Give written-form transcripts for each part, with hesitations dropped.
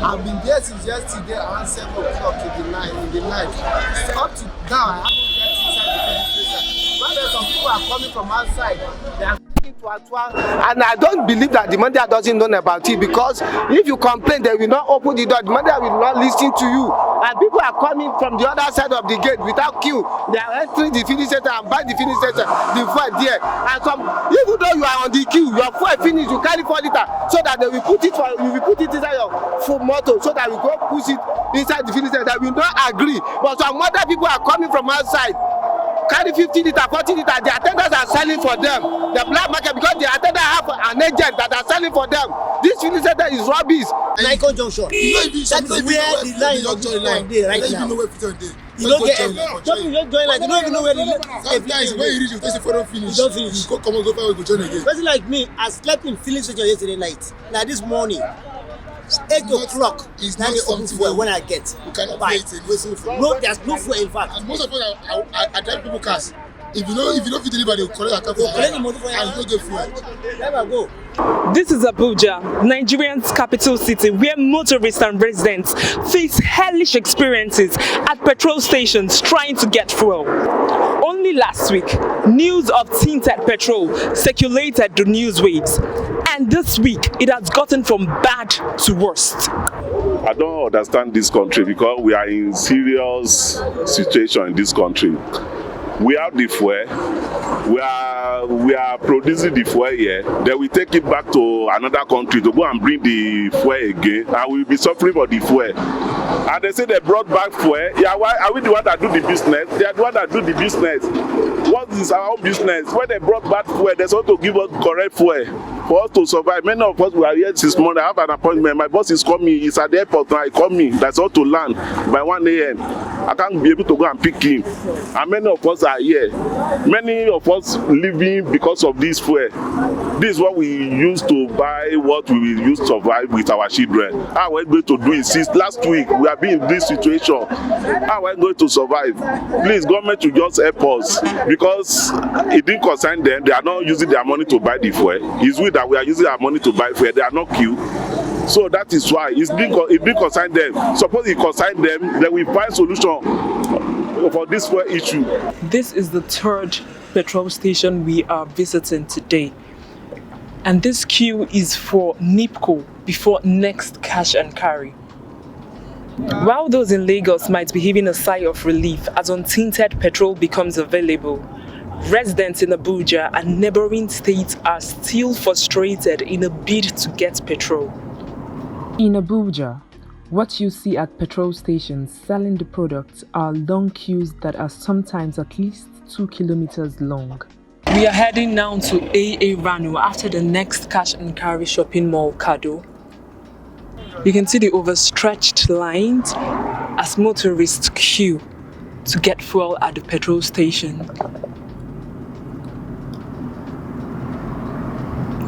I've been there since yesterday around 7 o'clock in the night. So up to now, I haven't get inside the police station. When there's some people are coming from outside, they are coming to Atua. And I don't believe that the manager doesn't know about it, because if you complain, they will not open the door. The manager will not listen to you. And people are coming from the other side of the gate without queue. They are entering the filling station and buy the filling station, the fuel there. And some, even though you are on the queue, your fuel finish, you carry 4 liters, so that they will put it for you will put it inside your full motor, so that you go push it inside the filling station. That will not agree. But some other people are coming from outside, carry 50 liters, 40 liters. The attendants are selling for them. The black market, because the attendants have an agent that are selling for them. This filling center is rubbish. Icon Junction. That's where the line of the line is right now. You don't get any. Don't join line. You don't even know where the sometimes when you reach, you say for don't finish. You don't finish. You come on, go forward, go join again. Person like me, I slept in filling station yesterday night. Now this morning, 8 o'clock. It's now not they open fuel when I get. You cannot buy wait and wait for no, there's no fuel in fact. And most of us I drive people cars. If you don't fit anybody, collect a car for collect the money for you and you don't get fuel. Never go. This is Abuja, Nigeria's capital city, where motorists and residents face hellish experiences at petrol stations trying to get fuel. Only last week, news of tinted petrol circulated the newswaves, and this week it has gotten from bad to worst. I don't understand this country, because we are in serious situation in this country. We have the fuel, we are producing the fuel here, then we take it back to another country to go and bring the fuel again, and we'll be suffering for the fuel. And they say they brought back fuel. Yeah, why are we the one that do the business? They are the one that do the business. What is our own business? When they brought back fuel, they supposed to give us correct fuel for us to survive. Many of us were here this morning. I have an appointment. My boss is coming. He's at the airport now. He called me. That's all to land by 1 a.m. I can't be able to go and pick him. And many of us are here. Many of us living because of this fuel. This is what we use to buy what we will use to survive with our children. How are we going to do it? Since last week, we have been in this situation. How are we going to survive? Please, government should just help us, because it didn't concern them. They are not using their money to buy the fuel. It's we that we are using our money to buy fuel. They are not queue. So that is why it didn't concern them. Suppose it concern them, then we find solution for this fuel issue. This is the third petrol station we are visiting today. And this queue is for NIPCO before next cash and carry. While those in Lagos might be heaving a sigh of relief as untinted petrol becomes available, residents in Abuja and neighboring states are still frustrated in a bid to get petrol. In Abuja, what you see at petrol stations selling the products are long queues that are sometimes at least 2 kilometers long. We are heading now to AA Rano after the next cash and carry shopping mall, Kado. You can see the overstretched lines as motorists queue to get fuel at the petrol station.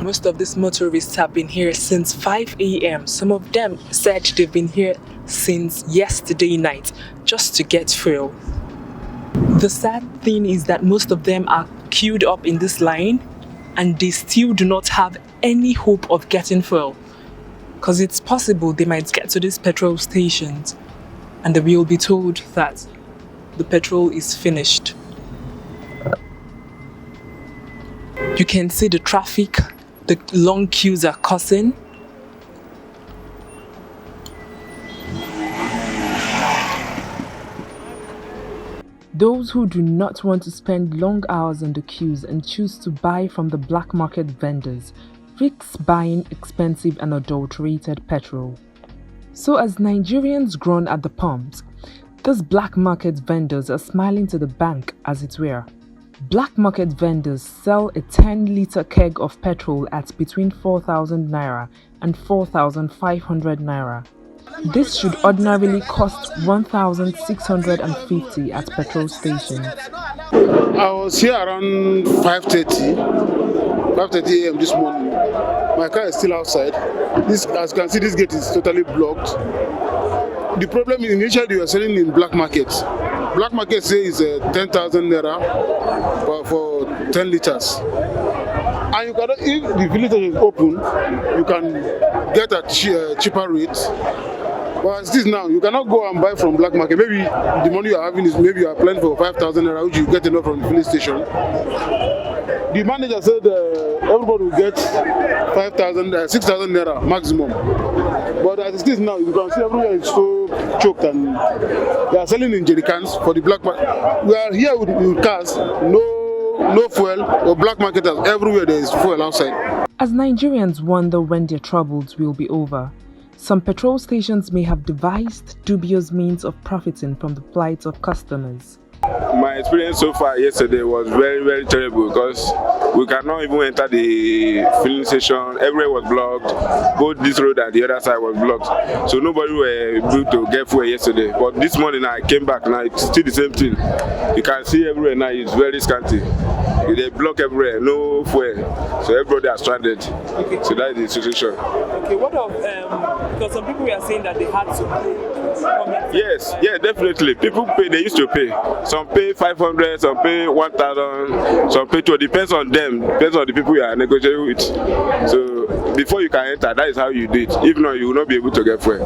Most of these motorists have been here since 5 a.m. Some of them said they've been here since yesterday night just to get fuel. The sad thing is that most of them are queued up in this line and they still do not have any hope of getting fuel, because it's possible they might get to these petrol stations and they will be told that the petrol is finished. You can see the traffic the long queues are causing. Those who do not want to spend long hours on the queues and choose to buy from the black market vendors risk buying expensive and adulterated petrol. So as Nigerians groan at the pumps, these black market vendors are smiling to the bank, as it were. Black market vendors sell a 10-litre keg of petrol at between 4,000 naira and 4,500 naira. This should ordinarily cost 1,650 at petrol stations. I was here around 5:30 a.m. this morning. My car is still outside. This, as you can see, this gate is totally blocked. The problem is initially we were selling in black market. Black market says 10,000 naira for 10 liters. And you cannot, if the filling station is open, you can get a cheaper rate. But as this now, you cannot go and buy from black market. Maybe the money you are having is maybe you are planning for 5,000 naira, which you get enough from the filling station. The manager said everybody will get 6,000 naira maximum. But as it is now, you can see everywhere is so choked and they are selling in jerry cans for the black market. We are here with cars, no fuel or black marketers. Everywhere there is fuel outside. As Nigerians wonder when their troubles will be over, some petrol stations may have devised dubious means of profiting from the plight of customers. My experience so far yesterday was very, very terrible because we cannot even enter the filling station. Everywhere was blocked. Both this road and the other side was blocked. So nobody were able to get fuel yesterday. But this morning I came back now, it's still the same thing. You can see everywhere now, it's very scanty. They block everywhere, no fuel. So everybody are stranded. Okay. So that is the situation. Okay, what of, because some people were saying that they had to pay. Yes, yeah, definitely. People pay, they used to pay. Some pay 500, some pay 1,000, some pay 2. Depends on them, depends on the people you are negotiating with. So before you can enter, that is how you do it. If not, you will not be able to get fuel.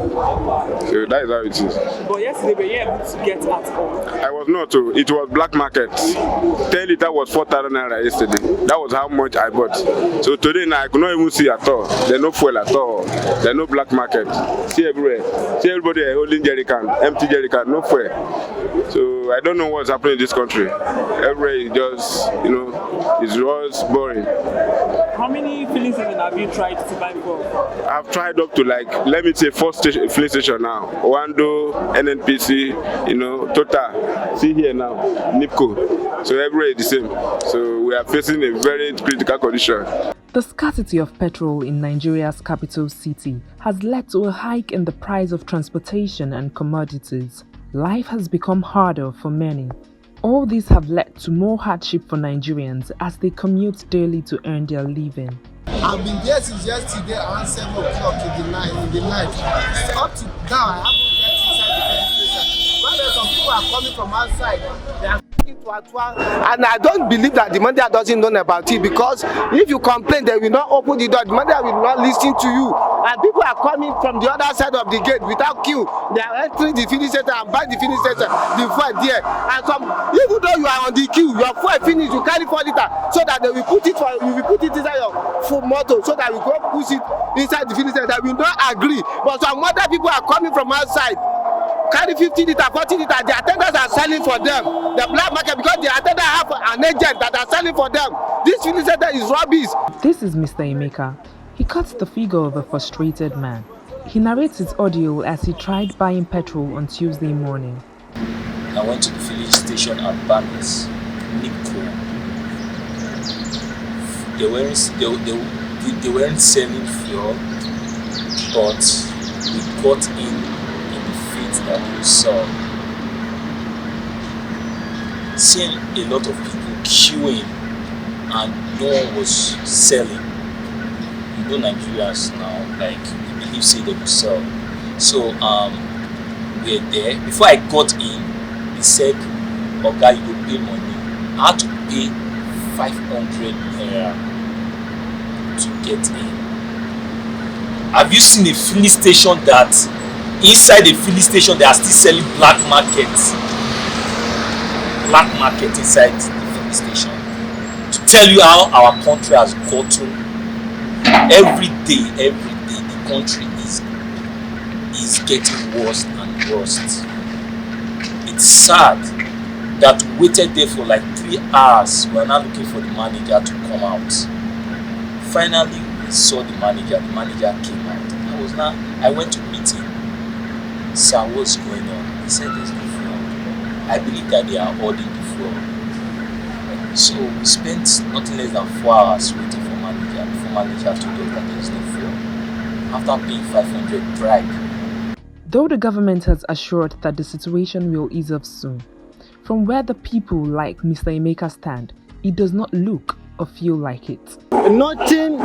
So that is how it is. But yesterday, were you able to get at all? I was not. It was black market. 10 liter was 4,000 naira yesterday. That was how much I bought. So today now I could not even see at all. There's no fuel at all. There's no black market. See everywhere. See everybody holding jerry can, empty jerry can, no fuel. So I don't know what's happening in this country. Everywhere is just, it's just boring. How many filling stations have you tried to buy for? I've tried up to let me say 4 filling station now. Wando, NNPC, Total. See here now, NIPCO. So everywhere is the same. So we are facing a very critical condition. The scarcity of petrol in Nigeria's capital city has led to a hike in the price of transportation and commodities. Life has become harder for many. All these have led to more hardship for Nigerians as they commute daily to earn their living. I've been there since yesterday around 7 o'clock in the night. Up to now, I haven't get inside the filling station. When there's some people are coming from outside, they are coming to Abuja. And I don't believe that the manager doesn't know about it, because if you complain, they will not open the door. The manager will not listen to you. And people are coming from the other side of the gate without queue. They are entering the filling station and buy the filling station, the fuel there. And even though you are on the queue, your fuel finish, you carry 4 liters so that they will put it inside your full motor so that we go push it inside the filling station. That we don't agree. But some other people are coming from outside, carry 50 liters, 40 liters. The attendants are selling for them. The black market, because the attendants have an agent that are selling for them. This filling station is rubbish. This is Mr. Emeka. He cuts the figure of a frustrated man. He narrates his ordeal as he tried buying petrol on Tuesday morning. I went to the filling station at Barnes, NIPCO. They weren't selling fuel, but we got in the faith that we saw. Seeing a lot of people queuing and no one was selling. Nigerians now, we believe say they will sell. So we're there. Before I got in, he said, "Okay, you will pay money." I had to pay 500 naira to get in. Have you seen a filling station that inside the filling station they are still selling black market? Black market inside the filling station. To tell you how our country has gotten. Every day, the country is getting worse and worse. It's sad that we waited there for 3 hours. We are now looking for the manager to come out. Finally, we saw the manager. The manager came out. I went to meet him. Sir, what's going on? He said there's no fuel. I believe that they are holding the fuel. So we spent nothing less than 4 hours waiting for manager. Before manager told us that there is no fuel. After paying 500 bribe. Though the government has assured that the situation will ease up soon, from where the people like Mr. Emeka stand, it does not look or feel like it. Nothing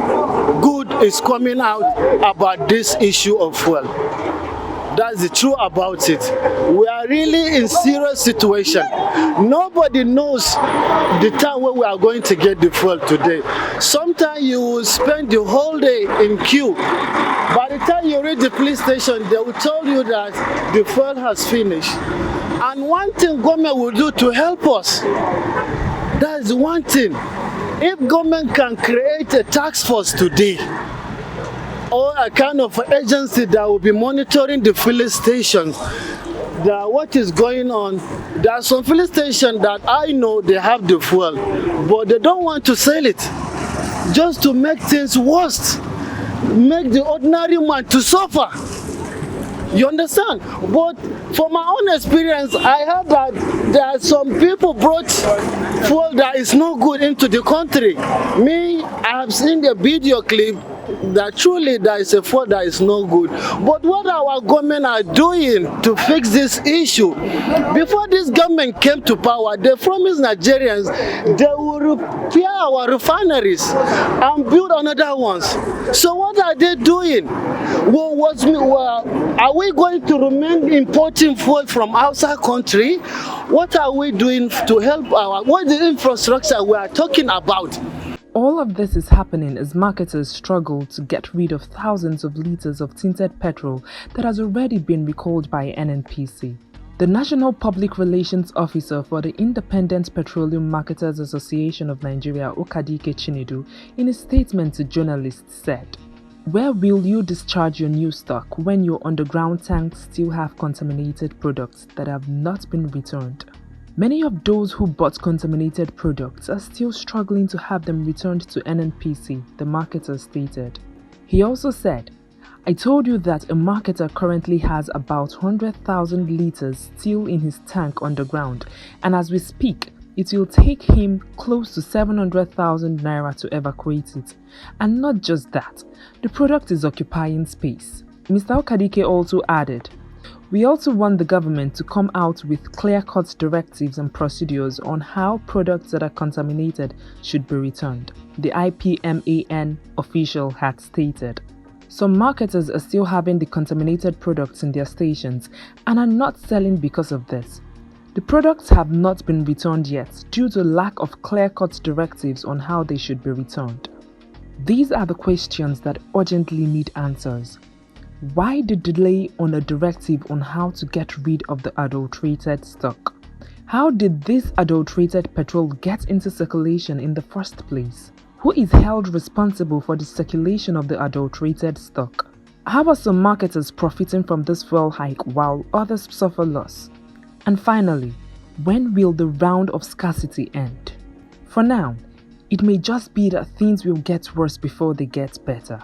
good is coming out about this issue of fuel. That's the truth about it. We are really in serious situation. Nobody knows the time when we are going to get the fuel today. Sometimes you will spend the whole day in queue. By the time you reach the police station, they will tell you that the fuel has finished. And one thing government will do to help us, that's one thing. If government can create a task force today, or a kind of agency that will be monitoring the filling stations, that what is going on. There are some filling stations that I know they have the fuel, but they don't want to sell it, just to make things worse, make the ordinary man to suffer. You understand? But from my own experience, I heard that there are some people brought fuel that is no good into the country. Me, I have seen the video clip that truly there is a fuel that is no good. But what our government are doing to fix this issue? Before this government came to power, they promised Nigerians they will repair our refineries and build another ones. So what are they doing? Are we going to remain importing fuel from outside country? What are we doing to help what is the infrastructure we are talking about? All of this is happening as marketers struggle to get rid of thousands of liters of tinted petrol that has already been recalled by NNPC. The National Public Relations Officer for the Independent Petroleum Marketers Association of Nigeria, Okadike Chinedu, in a statement to journalists said, "Where will you discharge your new stock when your underground tanks still have contaminated products that have not been returned? Many of those who bought contaminated products are still struggling to have them returned to NNPC," the marketer stated. He also said, "I told you that a marketer currently has about 100,000 liters still in his tank underground, and as we speak, it will take him close to 700,000 naira to evacuate it. And not just that, the product is occupying space." Mr. Okadike also added, "We also want the government to come out with clear-cut directives and procedures on how products that are contaminated should be returned," the IPMAN official had stated. Some marketers are still having the contaminated products in their stations and are not selling because of this. The products have not been returned yet due to lack of clear-cut directives on how they should be returned. These are the questions that urgently need answers. Why the delay on a directive on how to get rid of the adulterated stock? How did this adulterated petrol get into circulation in the first place? Who is held responsible for the circulation of the adulterated stock? How are some marketers profiting from this fuel hike while others suffer loss? And finally, when will the round of scarcity end? For now, it may just be that things will get worse before they get better.